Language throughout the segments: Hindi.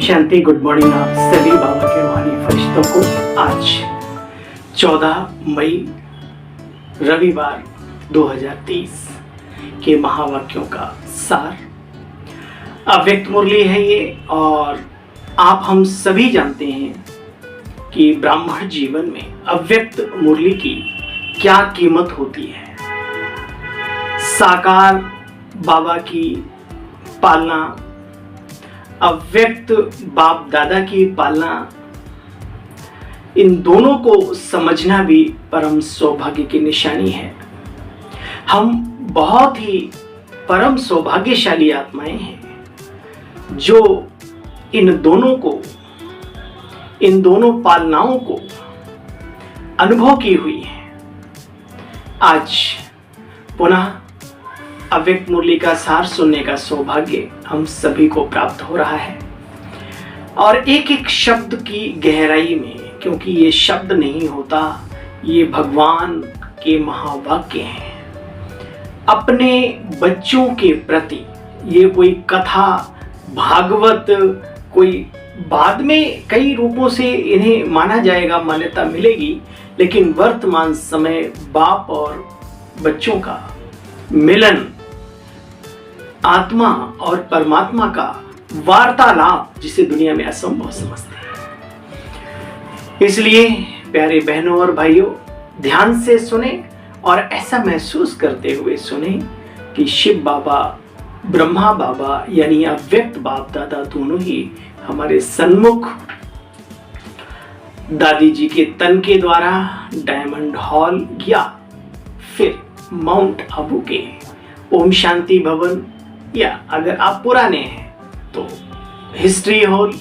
शांति। गुड मॉर्निंग आप सभी बाबा के रूहानी फरिश्तों को। आज 14 मई रविवार 2023 के महावाक्यों का सार अव्यक्त मुरली है ये। और आप हम सभी जानते हैं कि ब्राह्मण जीवन में अव्यक्त मुरली की क्या कीमत होती है। साकार बाबा की पालना, अव्यक्त बाप दादा की पालना, इन दोनों को समझना भी परम सौभाग्य की निशानी है। हम बहुत ही परम सौभाग्यशाली आत्माएं हैं जो इन दोनों पालनाओं को अनुभव की हुई है। आज पुनः अव्यक्त मुरली का सार सुनने का सौभाग्य हम सभी को प्राप्त हो रहा है। और एक एक शब्द की गहराई में, क्योंकि ये शब्द नहीं होता, ये भगवान के महावाक्य हैं। अपने बच्चों के प्रति ये कोई कथा, भागवत, कोई बाद में कई रूपों से इन्हें माना जाएगा, मान्यता मिलेगी, लेकिन वर्तमान समय बाप और बच्चों का मिलन, आत्मा और परमात्मा का वार्तालाप, जिसे दुनिया में असंभव समझते हैं। इसलिए प्यारे बहनों और भाइयों, ध्यान से सुने और ऐसा महसूस करते हुए सुने कि शिव बाबा, ब्रह्मा बाबा यानी अव्यक्त बाप दादा दोनों ही हमारे सन्मुख दादी जी के तन के द्वारा डायमंड हॉल या फिर माउंट आबू के ओम शांति भवन, या अगर आप पुराने हैं तो हिस्ट्री हॉल,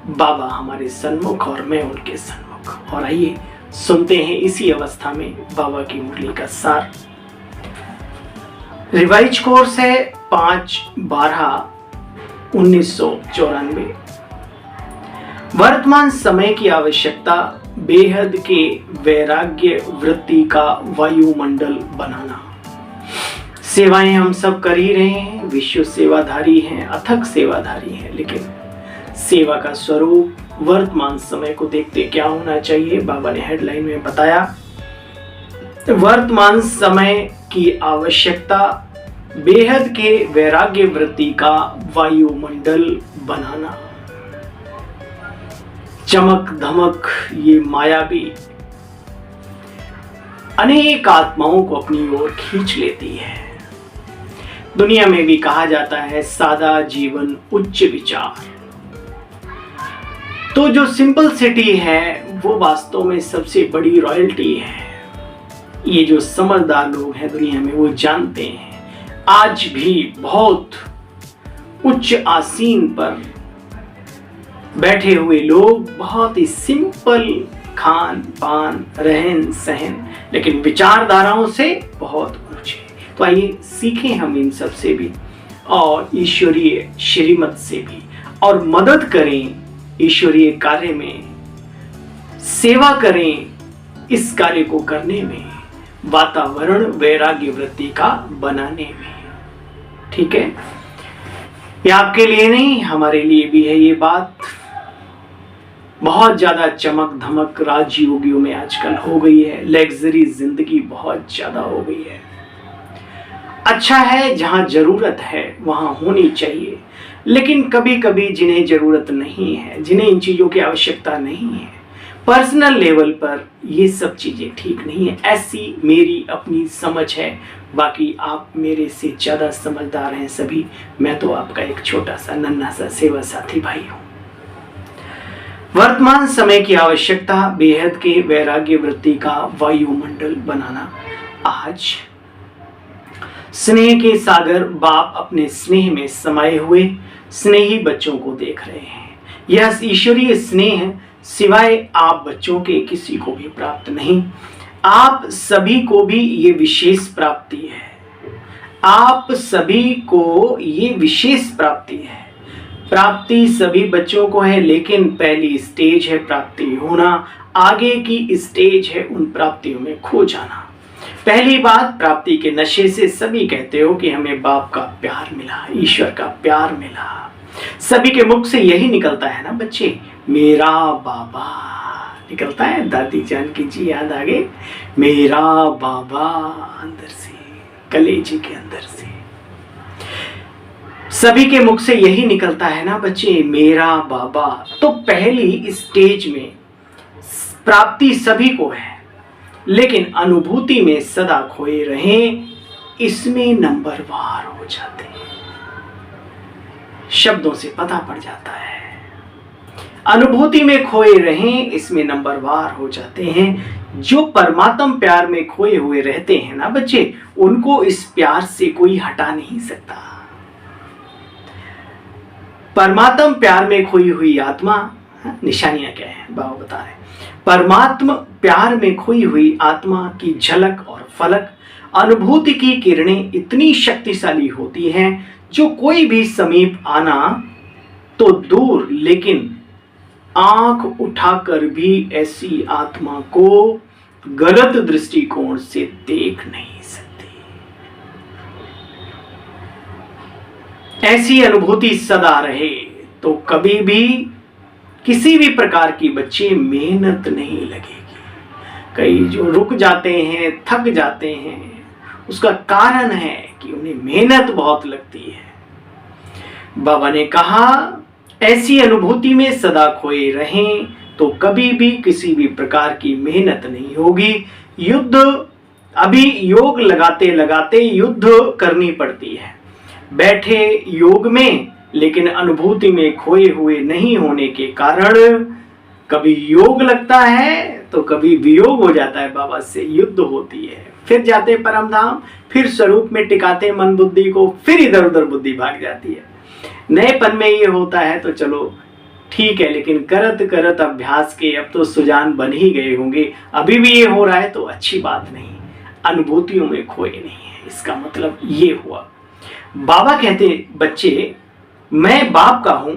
बाबा हमारे सन्मुख और मैं उनके सन्मुख। और आइए सुनते हैं इसी अवस्था में बाबा की मुरली का सार। रिवाइज कोर्स है 5/12/1994। वर्तमान समय की आवश्यकता बेहद के वैराग्य वृत्ति का वायुमंडल बनाना। सेवाएं हम सब कर ही रहे हैं, विश्व सेवाधारी हैं, अथक सेवाधारी हैं, लेकिन सेवा का स्वरूप वर्तमान समय को देखते क्या होना चाहिए। बाबा ने हेडलाइन में बताया, वर्तमान समय की आवश्यकता बेहद के वैराग्य वृत्ति का वायुमंडल बनाना। चमक धमक ये मायावी अनेक आत्माओं को अपनी ओर खींच लेती है। दुनिया में भी कहा जाता है सादा जीवन उच्च विचार। तो जो सिंपलिसिटी है वो वास्तव में सबसे बड़ी रॉयल्टी है। ये जो समझदार लोग हैं दुनिया में वो जानते हैं, आज भी बहुत उच्च आसीन पर बैठे हुए लोग बहुत ही सिंपल खान पान, रहन सहन, लेकिन विचारधाराओं से बहुत ऊंचे। तो आइए सीखें हम इन सब से भी और ईश्वरीय श्रीमत से भी, और मदद करें ईश्वरीय कार्य में, सेवा करें इस कार्य को करने में, वातावरण वैराग्य वृत्ति का बनाने में। ठीक है, ये आपके लिए नहीं, हमारे लिए भी है ये बात। बहुत ज्यादा चमक धमक राजयोगियों में आजकल हो गई है, लग्जरी जिंदगी बहुत ज्यादा हो गई है। अच्छा है, जहां जरूरत है वहां होनी चाहिए, लेकिन कभी कभी जिन्हें जरूरत नहीं है, जिन्हें इन चीजों की आवश्यकता नहीं है, पर्सनल लेवल पर ये सब चीजें ठीक नहीं है। ऐसी मेरी अपनी समझ है, बाकी आप मेरे से ज्यादा समझदार हैं सभी। मैं तो आपका एक छोटा सा नन्हा सा सेवा साथी भाई हूं। वर्तमान समय की आवश्यकता बेहद के वैराग्य वृत्ति का वायुमंडल बनाना। आज स्नेह के सागर बाप अपने स्नेह में समाये हुए स्नेही बच्चों को देख रहे हैं। यह ईश्वरीय स्नेह सिवाय आप बच्चों के किसी को भी प्राप्त नहीं। आप सभी को भी ये विशेष प्राप्ति है। आप सभी को ये विशेष प्राप्ति है। प्राप्ति सभी बच्चों को है, लेकिन पहली स्टेज है प्राप्ति होना, आगे की स्टेज है उन प्राप्तियों में खो जाना। पहली बात, प्राप्ति के नशे से सभी कहते हो कि हमें बाप का प्यार मिला, ईश्वर का प्यार मिला, सभी के मुख से यही निकलता है ना बच्चे, मेरा बाबा निकलता है। दादी जान की जी याद आ गए, मेरा बाबा अंदर से, कलेजे के अंदर से। सभी के मुख से यही निकलता है ना बच्चे, मेरा बाबा। तो पहली स्टेज में प्राप्ति सभी को है, लेकिन अनुभूति में सदा खोए रहें, इसमें नंबरवार हो जाते हैं। शब्दों से पता पड़ जाता है। अनुभूति में खोए रहें, इसमें नंबरवार हो जाते हैं। जो परमात्म प्यार में खोए हुए रहते हैं ना बच्चे, उनको इस प्यार से कोई हटा नहीं सकता। परमात्म प्यार में खोई हुई आत्मा, निशानियां क्या है बाबा बता रहे हैं। परमात्म प्यार में खोई हुई आत्मा की झलक और फलक अनुभूति की किरणें इतनी शक्तिशाली होती हैं, जो कोई भी समीप आना तो दूर, लेकिन आंख उठाकर भी ऐसी आत्मा को गलत दृष्टिकोण से देख नहीं सकती। ऐसी अनुभूति सदा रहे तो कभी भी किसी भी प्रकार की बच्चे मेहनत नहीं लगेगी। कई जो रुक जाते हैं, थक जाते हैं, उसका कारण है कि उन्हें मेहनत बहुत लगती है। बाबा ने कहा ऐसी अनुभूति में सदा खोए रहें तो कभी भी किसी भी प्रकार की मेहनत नहीं होगी। युद्ध अभी योग लगाते लगाते युद्ध करनी पड़ती है। बैठे योग में, लेकिन अनुभूति में खोए हुए नहीं होने के कारण कभी योग लगता है तो कभी वियोग हो जाता है। बाबा से युद्ध होती है, फिर जाते परम धाम, फिर स्वरूप में टिकाते मन बुद्धि को, फिर इधर उधर बुद्धि भाग जाती है। नएपन में ये होता है तो चलो ठीक है, लेकिन करत करत अभ्यास के अब तो सुजान बन ही गए होंगे। अभी भी ये हो रहा है तो अच्छी बात नहीं, अनुभूतियों में खोए नहीं है, इसका मतलब ये हुआ। बाबा कहते बच्चे मैं बाप का हूं,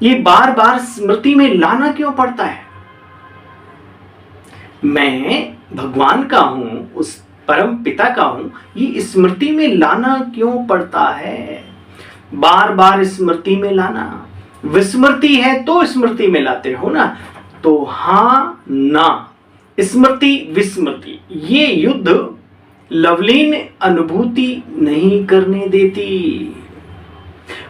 ये बार बार स्मृति में लाना क्यों पड़ता है। मैं भगवान का हूं, उस परम पिता का हूं, ये स्मृति में लाना क्यों पड़ता है। बार बार स्मृति में लाना, विस्मृति है तो स्मृति में लाते हो ना। तो हाँ ना, स्मृति विस्मृति ये युद्ध लवलीन अनुभूति नहीं करने देती।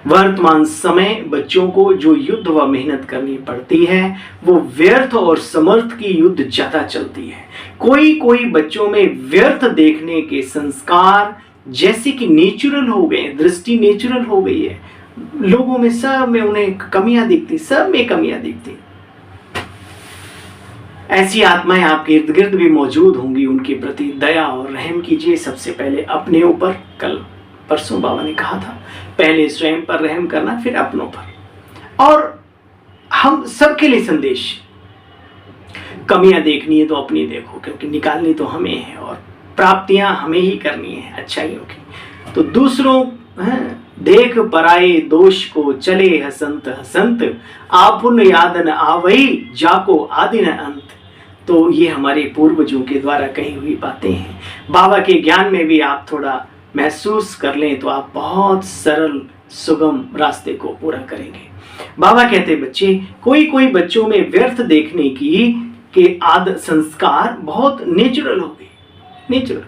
वर्तमान समय बच्चों को जो युद्ध व मेहनत करनी पड़ती है वो व्यर्थ और समर्थ की युद्ध ज्यादा चलती है। कोई कोई बच्चों में व्यर्थ देखने के संस्कार जैसे कि नेचुरल हो गए, दृष्टि नेचुरल हो गई है। लोगों में सब में उन्हें कमियां दिखती, सब में कमियां दिखती। ऐसी आत्माएं आपके इर्द गिर्द भी मौजूद होंगी, उनके प्रति दया और रहम कीजिए। सबसे पहले अपने ऊपर, कल परसों बाबा ने कहा था पहले स्वयं पर रहम करना, फिर अपनों पर। और हम सबके लिए संदेश, कमियां देखनी है तो अपनी देखो, क्योंकि निकालनी तो हमें है और प्राप्तियां हमें ही करनी है अच्छाइयों की। तो दूसरों देख पराए दोष को चले हसंत हसंत, आपुन याद न आवई जाको आदि न अंत। तो ये हमारे पूर्वजों के द्वारा कही हुई बातें हैं। बाबा के ज्ञान में भी आप थोड़ा महसूस कर लें तो आप बहुत सरल सुगम रास्ते को पूरा करेंगे। बाबा कहते बच्चे कोई कोई बच्चों में व्यर्थ देखने की के आदत संस्कार बहुत नेचुरल हो गई। नेचुरल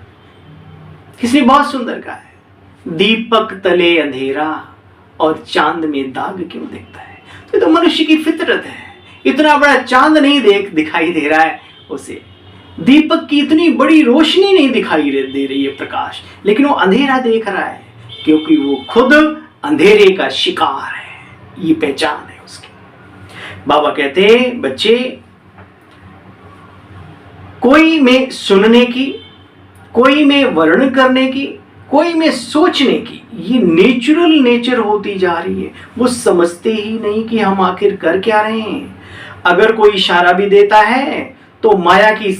किसी बहुत सुंदर कहा है, दीपक तले अंधेरा और चांद में दाग क्यों दिखता है। तो मनुष्य की फितरत है। इतना बड़ा चांद नहीं दिखाई दे रहा है उसे, दीपक की इतनी बड़ी रोशनी नहीं दिखाई दे रही है प्रकाश, लेकिन वो अंधेरा देख रहा है क्योंकि वो खुद अंधेरे का शिकार है। ये पहचान है उसकी। बाबा कहते बच्चे कोई में सुनने की, कोई में वर्णन करने की, कोई में सोचने की, ये नेचुरल नेचर होती जा रही है। वो समझते ही नहीं कि हम आखिर कर क्या रहे हैं। अगर कोई इशारा भी देता है तो माया की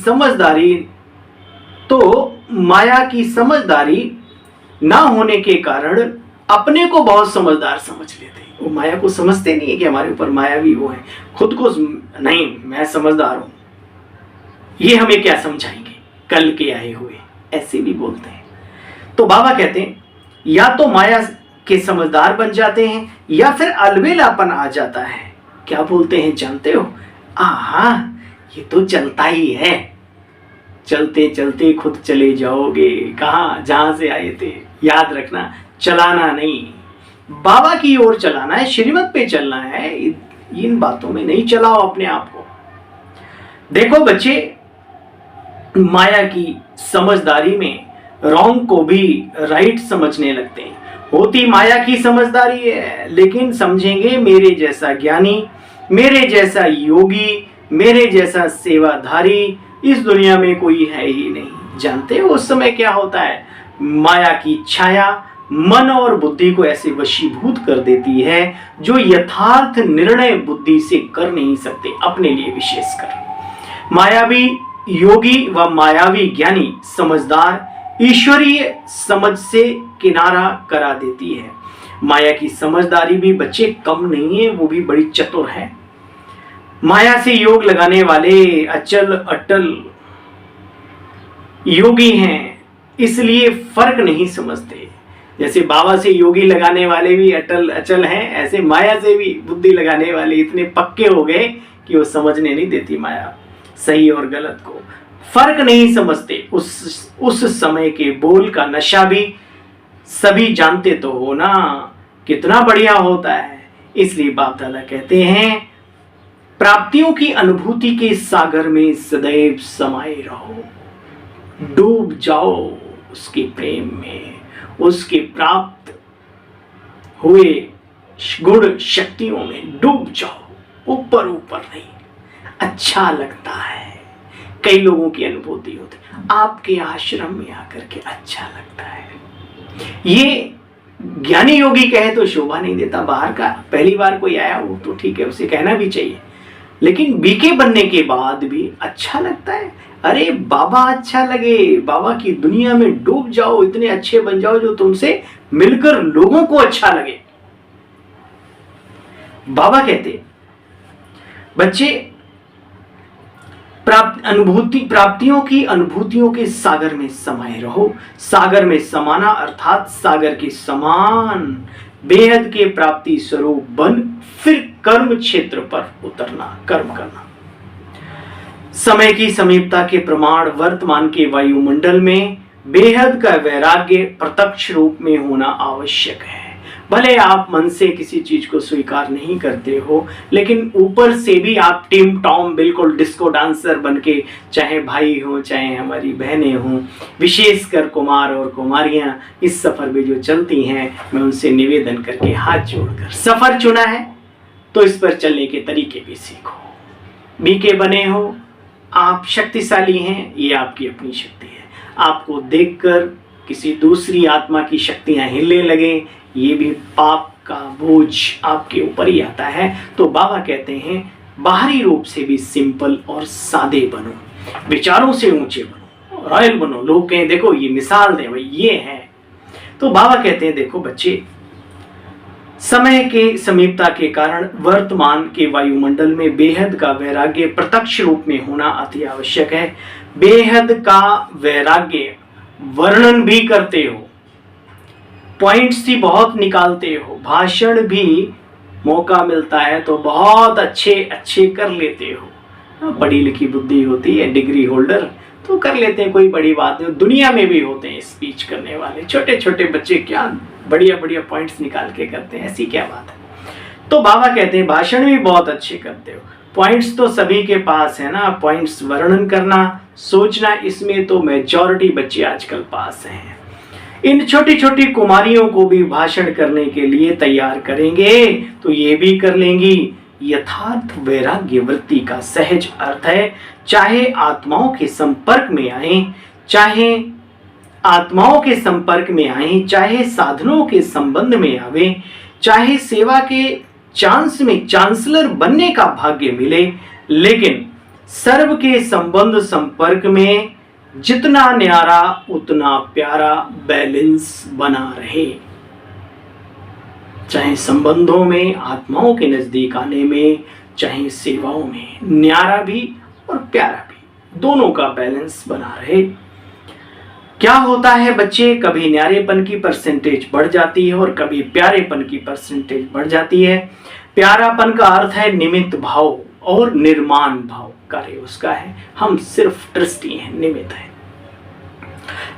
समझदारी ना होने के कारण अपने को बहुत समझदार समझ लेते हैं। वो माया को समझते नहीं है कि हमारे ऊपर माया भी वो है, खुद को नहीं मैं समझदार हूं, ये हमें क्या समझाएंगे कल के आए हुए, ऐसे भी बोलते हैं। तो बाबा कहते हैं या तो माया के समझदार बन जाते हैं या फिर अलबेलापन आ जाता है? क्या बोलते हैं जानते हो? आहा, ये तो चलता ही है, चलते चलते खुद चले जाओगे कहाँ, जहां से आए थे। याद रखना, चलाना नहीं, बाबा की ओर चलाना है, श्रीमत पे चलना है। इन बातों में नहीं चलाओ अपने आप को। देखो बच्चे, माया की समझदारी में रॉन्ग को भी राइट समझने लगते हैं। होती माया की समझदारी है, लेकिन समझेंगे मेरे जैसा ज्ञानी, मेरे जैसा योगी, मेरे जैसा सेवाधारी इस दुनिया में कोई है ही नहीं। जानते हो उस समय क्या होता है? माया की छाया मन और बुद्धि को ऐसे वशीभूत कर देती है जो यथार्थ निर्णय बुद्धि से कर नहीं सकते, अपने लिए विशेषकर। मायावी योगी व मायावी ज्ञानी समझदार ईश्वरीय समझ से किनारा करा देती है। माया की समझदारी भी बच्चे कम नहीं है, वो भी बड़ी चतुर है। माया से योग लगाने वाले अचल अटल योगी हैं, इसलिए फर्क नहीं समझते। जैसे बाबा से योगी लगाने वाले भी अटल अचल हैं, ऐसे माया से भी बुद्धि लगाने वाले इतने पक्के हो गए कि वो समझने नहीं देती माया सही और गलत को, फर्क नहीं समझते। उस समय के बोल का नशा भी सभी जानते तो हो ना, कितना बढ़िया होता है। इसलिए बाप दादा कहते हैं, प्राप्तियों की अनुभूति के सागर में सदैव समाये रहो, डूब जाओ उसके प्रेम में, उसके प्राप्त हुए गुण शक्तियों में डूब जाओ, ऊपर ऊपर नहीं। अच्छा लगता है, कई लोगों की अनुभूति होती है, आपके आश्रम में आकर के अच्छा लगता है। ये ज्ञानी योगी कहे तो शोभा नहीं देता, बाहर का पहली बार कोई आया वो तो ठीक है, उसे कहना भी चाहिए, लेकिन बीके बनने के बाद भी अच्छा लगता है। अरे बाबा अच्छा लगे, बाबा की दुनिया में डूब जाओ, इतने अच्छे बन जाओ जो तुमसे मिलकर लोगों को अच्छा लगे। बाबा कहते बच्चे, प्राप्तियों की अनुभूतियों के सागर में समाये रहो। सागर में समाना अर्थात सागर के समान बेहद के प्राप्ति स्वरूप बन फिर कर्म क्षेत्र पर उतरना, कर्म करना। समय की समीपता के प्रमाण वर्तमान के वायुमंडल में बेहद का वैराग्य प्रत्यक्ष रूप में होना आवश्यक है। भले आप मन से किसी चीज को स्वीकार नहीं करते हो, लेकिन ऊपर से भी आप टिम टॉम बिल्कुल डिस्को डांसर बनके, चाहे भाई हो चाहे हमारी बहनें हों, विशेषकर कुमार और कुमारियां इस सफर में जो चलती हैं, मैं उनसे निवेदन करके हाथ जोड़कर, सफर चुना है तो इस पर चलने के तरीके भी सीखो। बीके बने हो, आप शक्तिशाली हैं, ये आपकी अपनी शक्ति है। आपको देखकर किसी दूसरी आत्मा की शक्तियां हिलने लगे, ये भी पाप का बोझ आपके ऊपर ही आता है। तो बाबा कहते हैं, बाहरी रूप से भी सिंपल और सादे बनो, विचारों से ऊंचे बनो, रॉयल बनो। लोग कहें देखो ये मिसाल दे भाई, ये है। तो बाबा कहते हैं देखो बच्चे, समय के समीपता के कारण वर्तमान के वायुमंडल में बेहद का वैराग्य प्रत्यक्ष रूप में होना अति आवश्यक है। बेहद का वैराग्य वर्णन भी करते हो, पॉइंट्स भी बहुत निकालते हो, भाषण भी मौका मिलता है तो बहुत अच्छे अच्छे कर लेते हो। पढ़ी लिखी बुद्धि होती है, डिग्री होल्डर तो कर लेते हैं, कोई बड़ी बात नहीं। दुनिया में भी होते हैं स्पीच करने वाले, छोटे छोटे बच्चे क्या बढ़िया बढ़िया पॉइंट्स निकाल के करते हैं, ऐसी क्या बात है। तो बाबा कहते हैं भाषण भी बहुत अच्छे करते हो, पॉइंट्स तो सभी के पास है ना, पॉइंट्स वर्णन करना, सोचना, इसमें तो मेजॉरिटी बच्चे आजकल पास हैं। इन छोटी छोटी कुमारियों को भी भाषण करने के लिए तैयार करेंगे तो ये भी कर लेंगी। यथार्थ वैराग्य वृत्ति का सहज अर्थ है, चाहे आत्माओं के संपर्क में आए, चाहे आत्माओं के संपर्क में आए, चाहे साधनों के संबंध में आवे, चाहे सेवा के चांस में चांसलर बनने का भाग्य मिले, लेकिन सर्व के संबंध संपर्क में जितना न्यारा उतना प्यारा बैलेंस बना रहे। चाहे संबंधों में, आत्माओं के नजदीक आने में, चाहे सेवाओं में, न्यारा भी और प्यारा भी, दोनों का बैलेंस बना रहे। क्या होता है बच्चे, कभी न्यारेपन की परसेंटेज बढ़ जाती है और कभी प्यारेपन की परसेंटेज बढ़ जाती है। प्यारापन का अर्थ है निमित्त भाव और निर्माण भाव, कार्य उसका है, हम सिर्फ ट्रस्टी हैं, निमित्त हैं।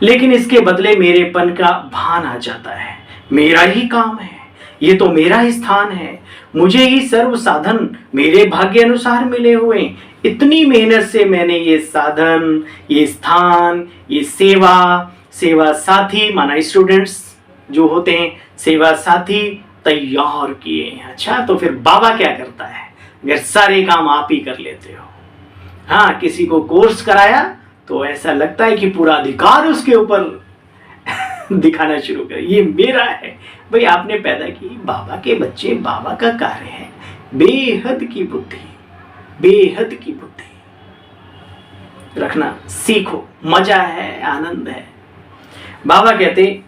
लेकिन इसके बदले मेरेपन का भान आ जाता है, मेरा ही काम है, ये तो मेरा ही स्थान है, मुझे ही सर्व साधन मेरे भाग्य अनुसार मिले हुए, इतनी मेहनत से मैंने ये साधन, ये स्थान, ये सेवा साथी माना स्टूडेंट्स जो होते हैं, सेवा साथी तैयार किए हैं। अच्छा, तो फिर बाबा क्या करता है? अगर सारे काम आप ही कर लेते हो, हाँ, किसी को कोर्स कराया तो ऐसा लगता है कि पूरा अधिकार उसके ऊपर दिखाना शुरू कर, ये मेरा है। भाई आपने पैदा की, बाबा के बच्चे, बाबा का कार्य है। बेहद की बुद्धि, बेहद की बुद्धि रखना सीखो, मजा है, आनंद है। बाबा कहते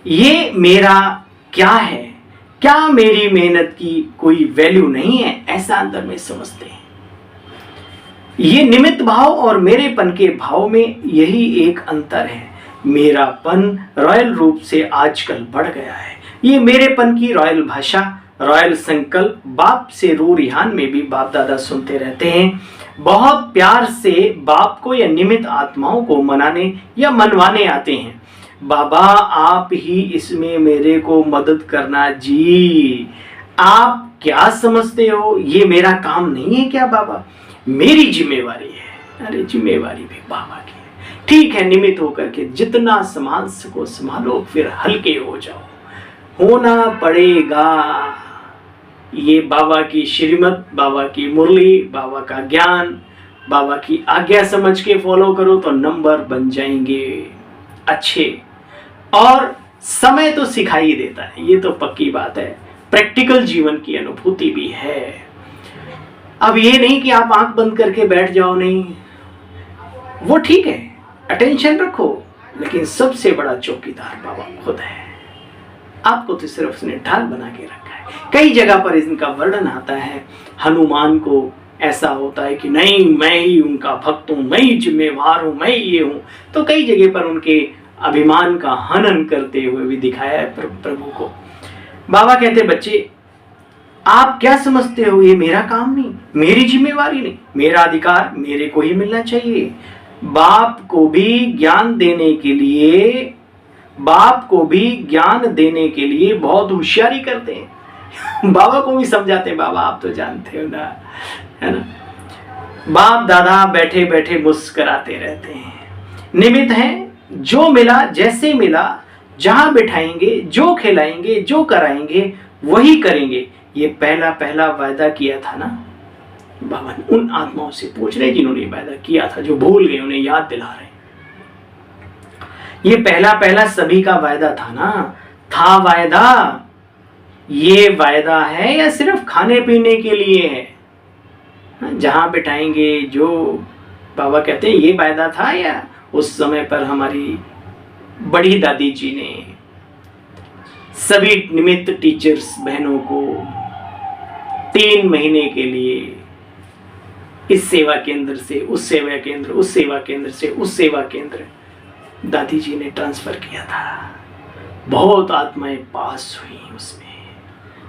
ये मेरा क्या है, क्या मेरी मेहनत की कोई वैल्यू नहीं है, ऐसा अंदर में समझते हैं। ये निमित्त भाव और मेरेपन के भाव में यही एक अंतर है। मेरापन रॉयल रूप से आजकल बढ़ गया है। ये मेरेपन की रॉयल भाषा, रॉयल संकल्प बाप से रू रिहान में भी बाप दादा सुनते रहते हैं। बहुत प्यार से बाप को या निमित्त आत्माओं को मनाने या मनवाने आते हैं। बाबा आप ही इसमें मेरे को मदद करना जी, आप क्या समझते हो ये मेरा काम नहीं है क्या बाबा, मेरी जिम्मेवारी है। अरे जिम्मेवारी भी बाबा की है, ठीक है, निमित्त होकर के जितना संभाल सको संभालो, फिर हल्के हो जाओ, होना पड़ेगा। ये बाबा की श्रीमत, बाबा की मुरली, बाबा का ज्ञान, बाबा की आज्ञा समझ के फॉलो करो तो नंबर बन जाएंगे अच्छे। और समय तो सिखाई देता है, ये तो पक्की बात है, प्रैक्टिकल जीवन की अनुभूति भी है। अब ये नहीं कि आप आंख बंद करके बैठ जाओ, नहीं, वो ठीक है, अटेंशन रखो, लेकिन सबसे बड़ा चौकीदार बाबा खुद है। आपको तो सिर्फ उसने ढाल बना के रखा है। कई जगह पर इनका वर्णन आता है, हनुमान को ऐसा होता है कि नहीं मैं ही उनका भक्त हूं, मैं ही जिम्मेवार हूं, मैं ये हूं। तो कई जगह पर उनके अभिमान का हनन करते हुए भी दिखाया है प्रभु को। बाबा कहते बच्चे आप क्या समझते हो, ये मेरा काम नहीं, मेरी जिम्मेवारी नहीं, मेरा अधिकार मेरे को ही मिलना चाहिए। बाप को भी ज्ञान देने के लिए, बाप को भी ज्ञान देने के लिए बहुत होशियारी करते हैं। बाबा को भी समझाते हैं, बाबा आप तो जानते हो ना, है ना। बाप दादा बैठे बैठे मुस्कुराते रहते हैं, निमित्त हैं, जो मिला जैसे मिला, जहां बिठाएंगे, जो खिलाएंगे, जो कराएंगे वही करेंगे। ये पहला पहला वायदा किया था ना बाबा, उन आत्माओं से पूछ रहे जिन्होंने वायदा किया था, जो भूल गए, उन्हें याद दिला रहे। ये पहला पहला सभी का वायदा था ना, था वायदा। ये वायदा है या सिर्फ खाने पीने के लिए है? जहां बिठाएंगे, जो बाबा कहते हैं ये वायदा था, या उस समय पर हमारी बड़ी दादी जी ने सभी निमित्त टीचर्स बहनों को 3 महीने के लिए इस सेवा केंद्र से उस सेवा केंद्र, उस सेवा केंद्र से उस सेवा केंद्र दादी जी ने ट्रांसफर किया था। बहुत आत्माएं पास हुई उसमें,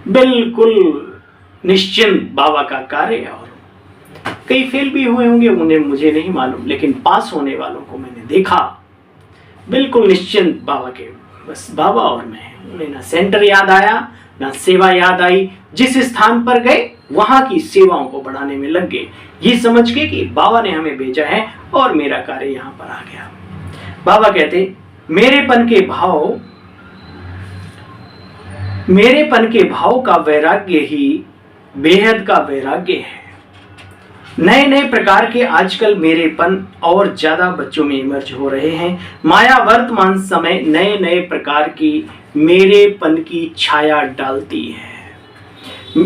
बिल्कुल निश्चिंत बाबा का कार्य। और कई फेल भी हुए होंगे, उन्हें मुझे नहीं मालूम, लेकिन पास होने वालों को मैंने देखा, बिल्कुल निश्चिंत बाबा के, बस बाबा और मैं। उन्हें ना सेंटर याद आया, ना सेवा याद आई, जिस स्थान पर गए वहां की सेवाओं को बढ़ाने में लग गए, ये समझ के कि बाबा ने हमें भेजा है और मेरा कार्य यहां पर आ गया। बाबा कहते मेरेपन के भाव का वैराग्य ही बेहद का वैराग्य है। नए नए प्रकार के आजकल मेरेपन और ज्यादा बच्चों में इमर्ज हो रहे हैं। माया वर्तमान समय नए नए प्रकार की मेरेपन की छाया डालती है,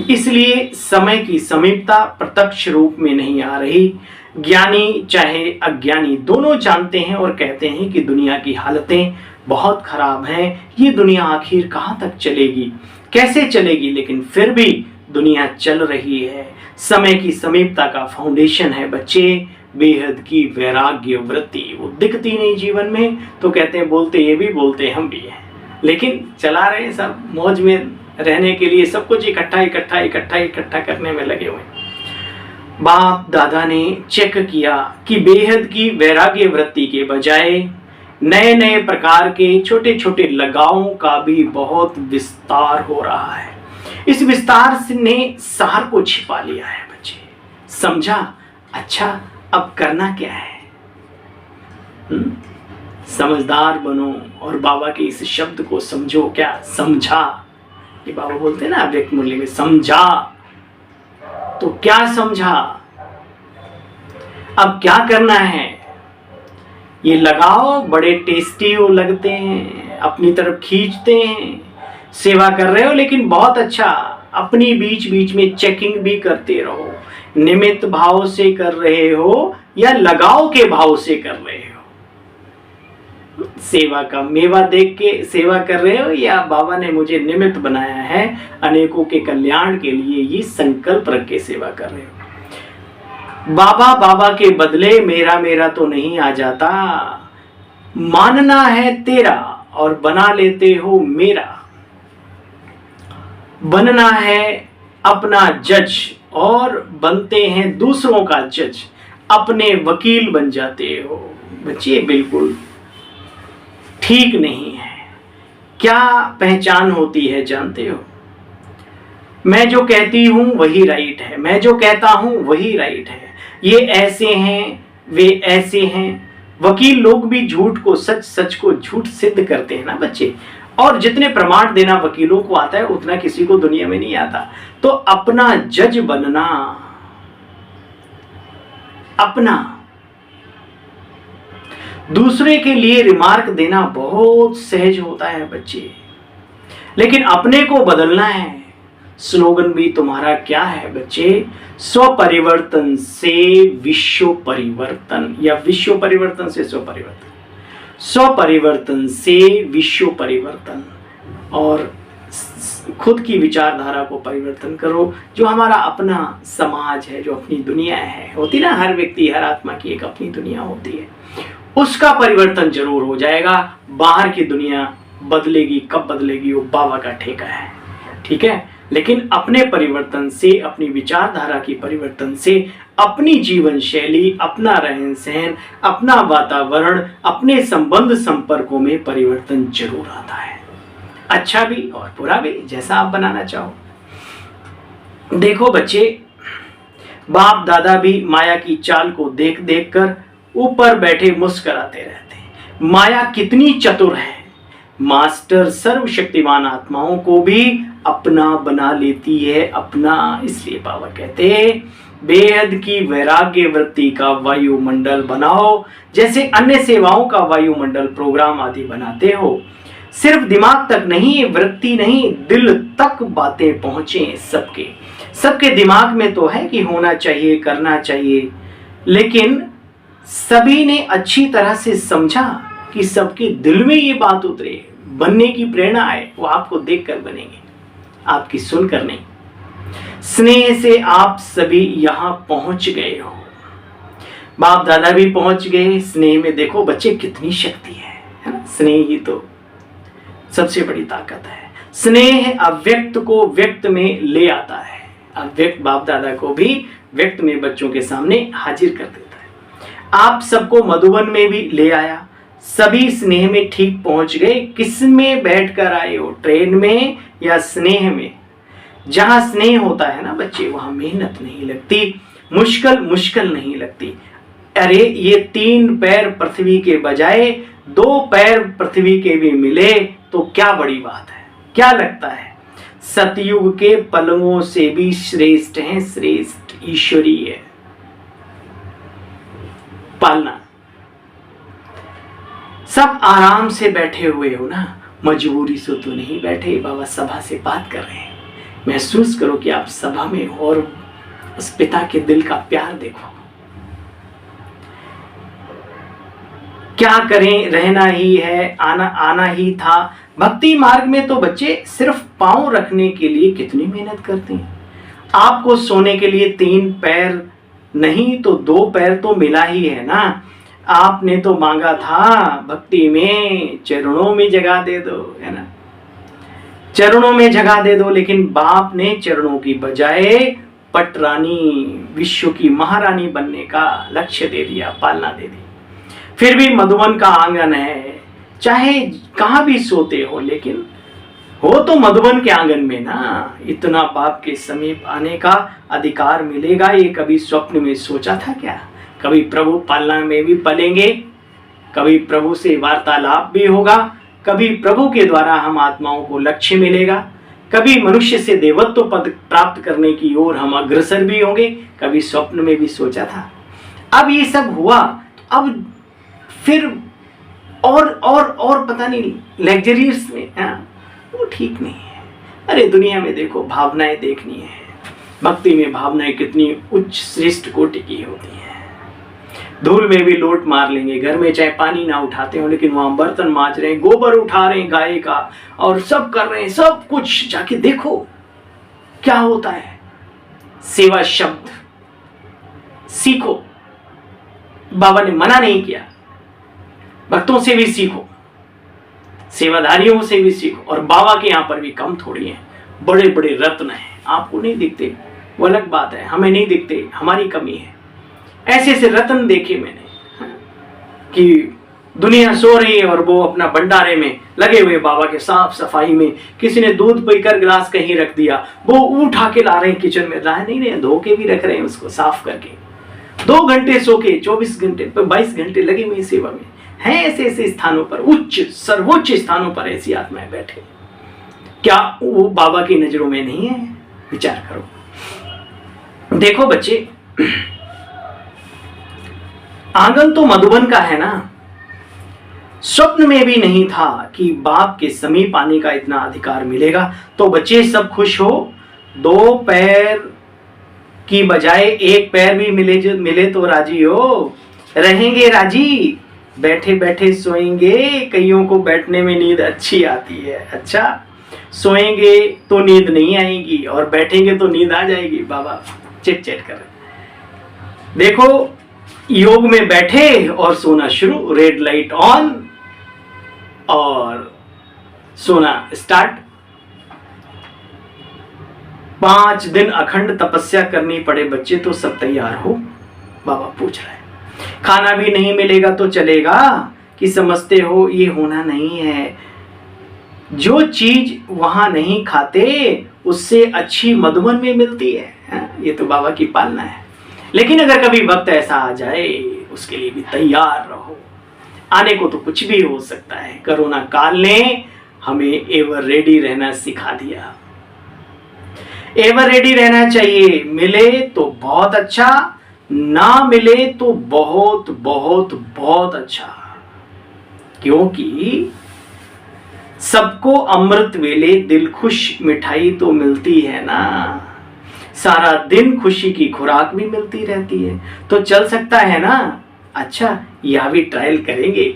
इसलिए समय की समीपता प्रत्यक्ष रूप में नहीं आ रही। ज्ञानी चाहे अज्ञानी दोनों जानते हैं और कहते हैं कि दुनिया की हालतें बहुत खराब हैं, ये दुनिया आखिर कहाँ तक चलेगी, कैसे चलेगी, लेकिन फिर भी दुनिया चल रही है, समय की समीपता का फाउंडेशन है बच्चे बेहद की वैराग्य वृत्ति। वो दिखती नहीं जीवन में, तो कहते हैं बोलते ये भी बोलते हम भी हैं, लेकिन चला रहे हैं सब मौज में रहने के लिए, सब कुछ इकट्ठा करने में लगे हुए। बाप दादा ने चेक किया कि बेहद की वैराग्य वृत्ति के बजाय नए नए प्रकार के छोटे छोटे लगावों का भी बहुत विस्तार हो रहा है। इस विस्तार ने सार को छिपा लिया है बच्चे। समझा? अच्छा, अब करना क्या है? समझदार बनो और बाबा के इस शब्द को समझो। क्या समझा? ये बाबा बोलते हैं ना अव्यक्त मूल्य में, समझा। तो क्या समझा? अब क्या करना है? ये लगाओ बड़े टेस्टी हो लगते हैं, अपनी तरफ खींचते हैं, सेवा कर रहे हो लेकिन बहुत अच्छा। अपनी बीच बीच में चेकिंग भी करते रहो, निमित्त भाव से कर रहे हो या लगाव के भाव से कर रहे हो। सेवा का मेवा देख के सेवा कर रहे हो या बाबा ने मुझे निमित्त बनाया है अनेकों के कल्याण के लिए, ये संकल्प रख के सेवा कर रहे हो। बाबा के बदले मेरा मेरा तो नहीं आ जाता, मानना है तेरा और बना लेते हो मेरा। बनना है अपना जज और बनते हैं दूसरों का जज, अपने वकील बन जाते हो। बच्चे बिल्कुल ठीक नहीं है। क्या पहचान होती है जानते हो? मैं जो कहती हूं वही राइट है, मैं जो कहता हूं वही राइट है। ये ऐसे हैं, वे ऐसे हैं। वकील लोग भी झूठ को सच, सच को झूठ सिद्ध करते हैं ना बच्चे। और जितने प्रमाण देना वकीलों को आता है उतना किसी को दुनिया में नहीं आता। तो अपना जज बनना, अपना दूसरे के लिए रिमार्क देना बहुत सहज होता है बच्चे, लेकिन अपने को बदलना है। स्लोगन भी तुम्हारा क्या है बच्चे? स्व परिवर्तन से विश्व परिवर्तन, या विश्व परिवर्तन से स्व परिवर्तन। स्व परिवर्तन से विश्व परिवर्तन, और खुद की विचारधारा को परिवर्तन करो। जो हमारा अपना समाज है, जो अपनी दुनिया है, होती ना, हर व्यक्ति हर आत्मा की एक अपनी दुनिया होती है, उसका परिवर्तन जरूर हो जाएगा। बाहर की दुनिया बदलेगी, कब बदलेगी वो बाबा का ठेका है, ठीक है। लेकिन अपने परिवर्तन से, अपनी विचारधारा की परिवर्तन से, अपनी जीवन शैली, अपना रहन सहन, अपना वातावरण, अपने संबंध संपर्कों में परिवर्तन जरूर आता है। अच्छा भी और बुरा भी, जैसा आप बनाना चाहो। देखो बच्चे, बाप दादा भी माया की चाल को देख देख कर ऊपर बैठे मुस्कुराते रहते हैं। माया कितनी चतुर है, मास्टर सर्वशक्तिमान आत्माओं को भी अपना बना लेती है, अपना। इसलिए बाबा कहते हैं बेहद की वैराग्य वृत्ति का वायुमंडल बनाओ, जैसे अन्य सेवाओं का वायुमंडल प्रोग्राम आदि बनाते हो। सिर्फ दिमाग तक नहीं, वृत्ति नहीं, दिल तक बातें पहुंचे सबके। सबके दिमाग में तो है कि होना चाहिए, करना चाहिए, लेकिन सभी ने अच्छी तरह से समझा कि सबके दिल में ये बात उतरे, बनने की प्रेरणा आए। वो आपको देखकर बनेंगे, आपकी सुनकर नहीं। स्नेह से आप सभी यहां पहुंच गए हो, बाप दादा भी पहुंच गए। स्नेह में देखो बच्चे कितनी शक्ति है ना। स्नेह ही तो सबसे बड़ी ताकत है। स्नेह अव्यक्त को व्यक्त में ले आता है, अव्यक्त बाप दादा को भी व्यक्त में बच्चों के सामने हाजिर कर देता है। आप सबको मधुबन में भी ले आया, सभी स्नेह में ठीक पहुंच गए। किस में बैठकर आए हो, ट्रेन में या स्नेह में? जहां स्नेह होता है ना बच्चे, वहां मेहनत नहीं लगती, मुश्किल नहीं लगती। अरे ये 3 पैर पृथ्वी के बजाय 2 पैर पृथ्वी के भी मिले तो क्या बड़ी बात है, क्या लगता है? सतयुग के पलंगों से भी श्रेष्ठ हैं, श्रेष्ठ ईश्वरीय पालना। सब आराम से बैठे हुए हो ना, मजबूरी से तो नहीं बैठे। बाबा सभा से बात कर रहे हैं, महसूस करो कि आप सभा में हो और उस पिता के दिल का प्यार देखो। क्या करें, रहना ही है, आना ही था। भक्ति मार्ग में तो बच्चे सिर्फ पांव रखने के लिए कितनी मेहनत करते हैं। आपको सोने के लिए 3 पैर नहीं तो 2 पैर तो मिला ही है ना। आपने तो मांगा था भक्ति में चरणों में जगह दे दो, है ना, चरणों में जगह दे दो। लेकिन बाप ने चरणों की बजाय पटरानी, विश्व की महारानी बनने का लक्ष्य दे दिया, पालना दे दी। फिर भी मधुबन का आंगन है, चाहे कहां भी सोते हो, लेकिन हो तो मधुबन के आंगन में ना। इतना बाप के समीप आने का अधिकार मिलेगा, ये कभी स्वप्न में सोचा था क्या? कभी प्रभु पालना में भी पलेंगे, कभी प्रभु से वार्तालाप भी होगा, कभी प्रभु के द्वारा हम आत्माओं को लक्ष्य मिलेगा, कभी मनुष्य से देवत्व पद प्राप्त करने की ओर हम अग्रसर भी होंगे, कभी स्वप्न में भी सोचा था। अब ये सब हुआ, अब फिर और पता नहीं लग्जरियस में, वो ठीक नहीं है। अरे दुनिया में देखो, भावनाएं देखनी है। भक्ति में भावनाएं कितनी उच्च श्रेष्ठ कोटि की होती हैं। धूल में भी लोट मार लेंगे, घर में चाहे पानी ना उठाते हो, लेकिन वहां बर्तन मांज रहे हैं, गोबर उठा रहे हैं गाय का, और सब कर रहे हैं, सब कुछ। जाके देखो क्या होता है। सेवा शब्द सीखो, बाबा ने मना नहीं किया। भक्तों से भी सीखो, सेवाधारियों से भी सीखो। और बाबा के यहाँ पर भी कम थोड़ी है, बड़े बड़े रत्न हैं, आपको नहीं दिखते, वो अलग बात है, हमें नहीं दिखते, हमारी कमी है। ऐसे ऐसे रत्न देखे मैंने कि दुनिया सो रही है और वो अपना भंडारे में लगे हुए, बाबा के साफ सफाई में। किसी ने दूध पीकर गिलास कहीं रख दिया, वो उठा के ला रहे हैं किचन में, नहीं, धो के भी रख रहे हैं उसको साफ करके। 2 घंटे सो के 24 घंटे 22 घंटे लगे हुए सेवा में हैं। ऐसे ऐसे स्थानों पर, उच्च सर्वोच्च स्थानों पर ऐसी आत्माएं बैठे, क्या वो बाबा की नजरों में नहीं है? विचार करो। देखो बच्चे, आंगन तो मधुबन का है ना। स्वप्न में भी नहीं था कि बाप के समीप आने का इतना अधिकार मिलेगा। तो बच्चे सब खुश हो, 2 पैर की बजाय 1 पैर भी मिले तो राजी हो, रहेंगे राजी। बैठे बैठे सोएंगे, कईयों को बैठने में नींद अच्छी आती है। अच्छा, सोएंगे तो नींद नहीं आएगी और बैठेंगे तो नींद आ जाएगी। बाबा चिट चिट कर देखो, योग में बैठे और सोना शुरू, रेड लाइट ऑन और सोना स्टार्ट। 5 दिन अखंड तपस्या करनी पड़े बच्चे तो सब तैयार हो? बाबा पूछ रहे हैं। खाना भी नहीं मिलेगा तो चलेगा कि समझते हो ये होना नहीं है। जो चीज वहां नहीं खाते उससे अच्छी मधुबन में मिलती है। ये तो बाबा की पालना है। लेकिन अगर कभी वक्त ऐसा आ जाए, उसके लिए भी तैयार रहो। आने को तो कुछ भी हो सकता है। कोरोना काल ने हमें एवर रेडी रहना सिखा दिया। एवर रेडी रहना चाहिए। मिले तो बहुत अच्छा, ना मिले तो बहुत बहुत बहुत अच्छा। क्योंकि सबको अमृत वेले दिल खुश मिठाई तो मिलती है ना। सारा दिन खुशी की खुराक भी मिलती रहती है, तो चल सकता है ना। अच्छा, यह भी ट्रायल करेंगे।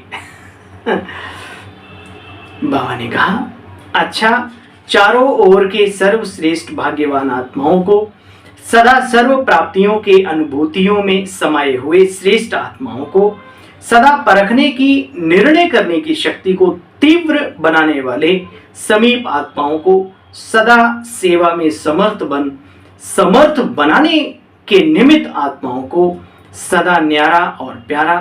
बाबा ने कहा, अच्छा, चारों ओर के सर्वश्रेष्ठ भाग्यवान आत्माओं को, सदा सर्व प्राप्तियों के अनुभूतियों में समाये हुए श्रेष्ठ आत्माओं को, सदा परखने की, निर्णय करने की शक्ति को तीव्र बनाने वाले समीप आत्माओं को, सदा सेवा में समर्थ बनाने के निमित्त आत्माओं को, सदा न्यारा और प्यारा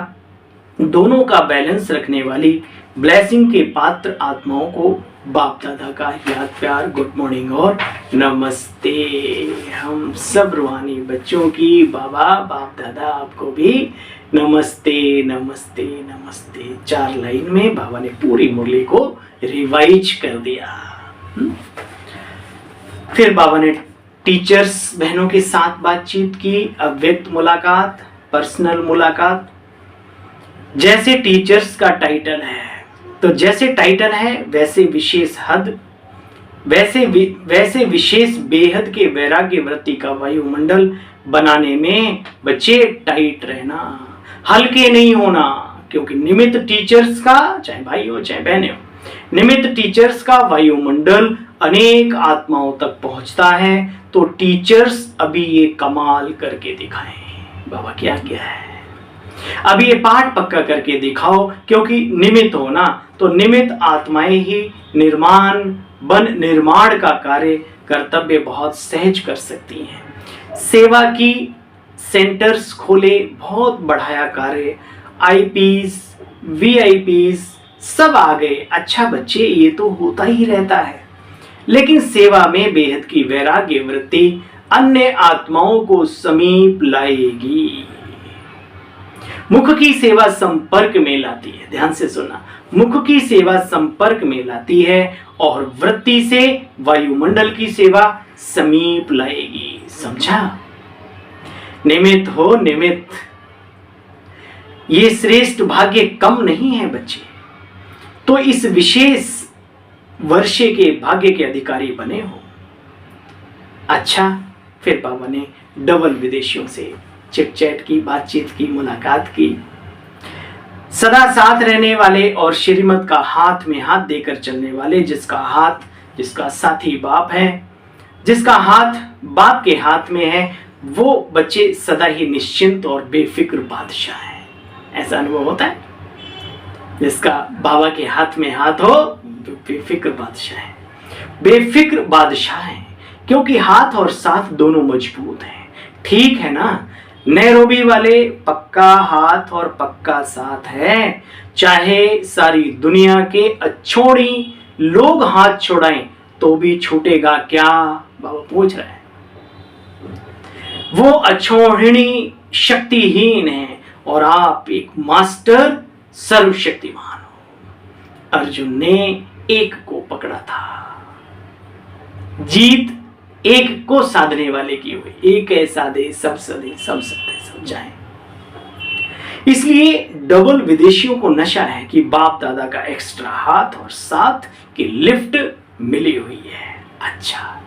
दोनों का बैलेंस रखने वाली ब्लेसिंग के पात्र आत्माओं को बाप दादा का याद प्यार, गुड मॉर्निंग और नमस्ते। हम सब रूहानी बच्चों की बाबा बाप दादा आपको भी नमस्ते नमस्ते नमस्ते। 4 लाइन में बाबा ने पूरी मुरली को रिवाइज कर दिया। फिर बाबा ने टीचर्स बहनों के साथ बातचीत की, अव्यक्त मुलाकात, पर्सनल मुलाकात। जैसे टीचर्स का टाइटल है, तो जैसे टाइटल है वैसे विशेष हद, वैसे विशेष बेहद के वैराग्य वृत्ति का वायुमंडल बनाने में बच्चे टाइट रहना, हल्के नहीं होना। क्योंकि निमित्त टीचर्स का, चाहे भाई हो चाहे बहने हो, निमित्त टीचर्स का वायुमंडल अनेक आत्माओं तक पहुंचता है, तो टीचर्स अभी ये कमाल करके दिखाएं। बाबा क्या क्या है, अभी ये पाठ पक्का करके दिखाओ, क्योंकि निमित्त हो ना, तो निमित्त आत्माएं ही निर्माण का कार्य कर्तव्य बहुत सहज कर सकती हैं। सेवा की सेंटर्स खोले, बहुत बढ़ाया कार्य, आईपीस वीआईपीस सब आ गए। अच्छा बच्चे, ये तो होता ही रहता है, लेकिन सेवा में बेहद की वैराग्य वृत्ति अन्य आत्माओं को समीप लाएगी। मुख की सेवा संपर्क में लाती है, ध्यान से सुनना, मुख की सेवा संपर्क में लाती है और वृत्ति से वायुमंडल की सेवा समीप लाएगी। समझा? निमित्त हो निमित्त, ये श्रेष्ठ भाग्य कम नहीं है बच्चे, तो इस विशेष वर्षे के भाग्य के अधिकारी बने हो। अच्छा, फिर बाबा ने डबल विदेशियों से चिट चैट की, बातचीत की, मुलाकात की। सदा साथ रहने वाले और श्रीमत का हाथ में हाथ देकर चलने वाले, जिसका साथी बाप है, जिसका हाथ बाप के हाथ में है, वो बच्चे सदा ही निश्चिंत और बेफिक्र बादशाह हैं। ऐसा अनुभव होता है? जिसका बाबा के हाथ में हाथ हो, बेफिक्र बादशाह है। बेफिक्र बादशाह है क्योंकि हाथ और साथ दोनों मजबूत हैं। ठीक है ना? नैरोबी वाले पक्का हाथ और पक्का साथ है, चाहे सारी दुनिया के अच्छोड़ी लोग हाथ छोड़ाएं तो भी छूटेगा क्या? बाबा पूछ रहे हैं। वो अच्छोहिणी शक्तिहीन है और आप एक मास्टर सर्वशक्तिमान हो। अर्जुन ने एक को पकड़ा था, जीत एक को साधने वाले की हुई। एक है साधे सब सधे, सब सधे सब जाए। इसलिए डबल विदेशियों को नशा है कि बाप दादा का एक्स्ट्रा हाथ और साथ की लिफ्ट मिली हुई है। अच्छा,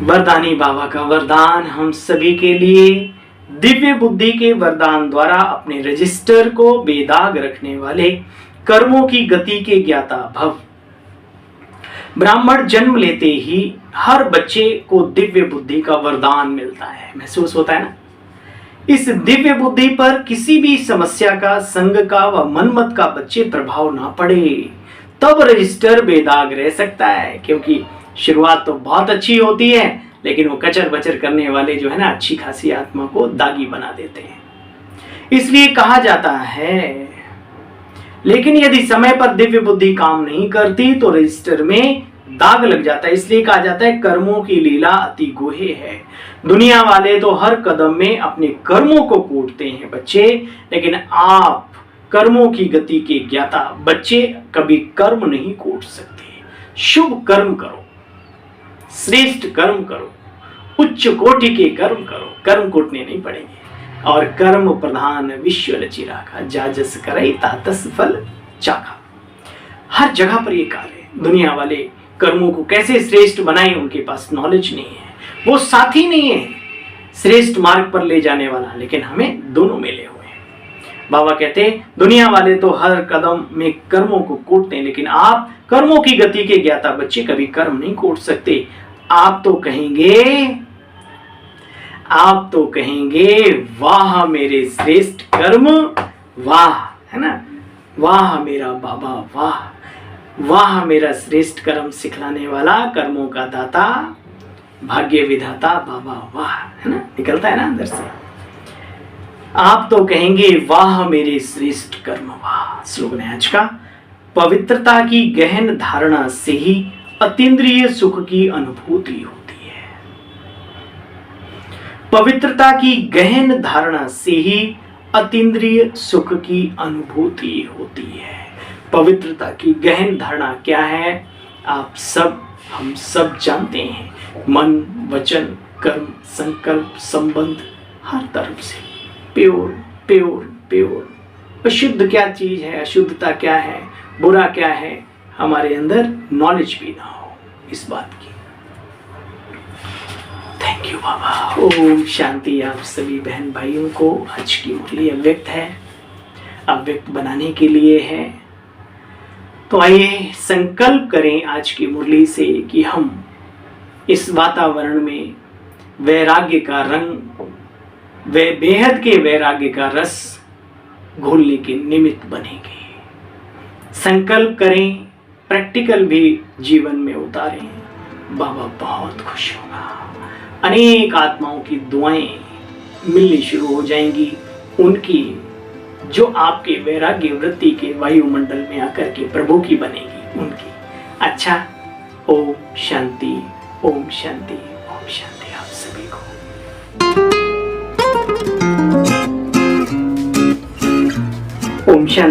वरदानी बाबा का वरदान हम सभी के लिए, दिव्य बुद्धि के वरदान द्वारा अपने रजिस्टर को बेदाग रखने वाले, कर्मों की गति के ज्ञाता भव। ब्राह्मण जन्म लेते ही हर बच्चे को दिव्य बुद्धि का वरदान मिलता है। महसूस होता है ना? इस दिव्य बुद्धि पर किसी भी समस्या का, संग का व मनमत का बच्चे प्रभाव ना पड़े, तब रजिस्टर बेदाग रह सकता है। क्योंकि शुरुआत तो बहुत अच्छी होती है, लेकिन वो कचर बचर करने वाले जो है ना, अच्छी खासी आत्मा को दागी बना देते हैं। इसलिए कहा जाता है, लेकिन यदि समय पर दिव्य बुद्धि काम नहीं करती तो रजिस्टर में दाग लग जाता है। इसलिए कहा जाता है, कर्मों की लीला अति गुहे है। दुनिया वाले तो हर कदम में अपने कर्मों को कूटते हैं बच्चे, लेकिन आप कर्मों की गति के ज्ञाता बच्चे कभी कर्म नहीं कूट सकते। शुभ कर्म करो, श्रेष्ठ कर्म करो, उच्च कोटि के कर्म करो, कर्म कूटने नहीं पड़ेंगे। और कर्म प्रधान विश्व रचि राखा, जाजस करे तातस फल चाखा। हर जगह पर ये कार्य है। दुनिया वाले कर्मों को कैसे श्रेष्ठ बनाए, उनके पास नॉलेज नहीं है, वो साथी नहीं है श्रेष्ठ मार्ग पर ले जाने वाला, लेकिन हमें दोनों मिले हुए हैं। बाबा कहते हैं, दुनिया वाले तो हर कदम में कर्मों को कूटते हैं, लेकिन आप कर्मों की गति के ज्ञाता बच्चे कभी कर्म नहीं कूट सकते। आप तो कहेंगे वाह मेरे श्रेष्ठ कर्म, वाह, है ना? वाह मेरा बाबा, वाह वाह मेरा श्रेष्ठ कर्म सिखलाने वाला, कर्मों का दाता, भाग्य विधाता बाबा, वाह, है ना? निकलता है ना अंदर से। आप तो कहेंगे वाह मेरे श्रेष्ठ कर्म, वाह। स्लोगन है आज का, पवित्रता की गहन धारणा से ही अतीन्द्रिय सुख की अनुभूति होती है। पवित्रता की गहन धारणा से ही अतीन्द्रिय सुख की अनुभूति होती है। पवित्रता की गहन धारणा क्या है? आप सब, हम सब जानते हैं। मन, वचन, कर्म, संकल्प, संबंध, हर तरफ से प्योर प्योर प्योर। अशुद्ध क्या चीज है, अशुद्धता क्या है, बुरा क्या है, हमारे अंदर नॉलेज भी ना हो इस बात की। थैंक यू बाबा। ओम शांति। आप सभी बहन भाइयों को आज की मुरली अव्यक्त है, अव्यक्त बनाने के लिए है। तो आइए संकल्प करें आज की मुरली से कि हम इस वातावरण में वैराग्य का रंग, वे बेहद के वैराग्य का रस घोलने के निमित्त बनेंगे। संकल्प करें, प्रैक्टिकल भी जीवन में उतारें। बाबा बहुत खुश होगा। अनेक आत्माओं की दुआएं मिलनी शुरू हो जाएंगी, उनकी जो आपके वैराग्य वृत्ति के वायुमंडल में आकर के प्रभु की बनेगी उनकी। अच्छा, ओम शांति, ओम शांति, ओम शांति आप सभी को।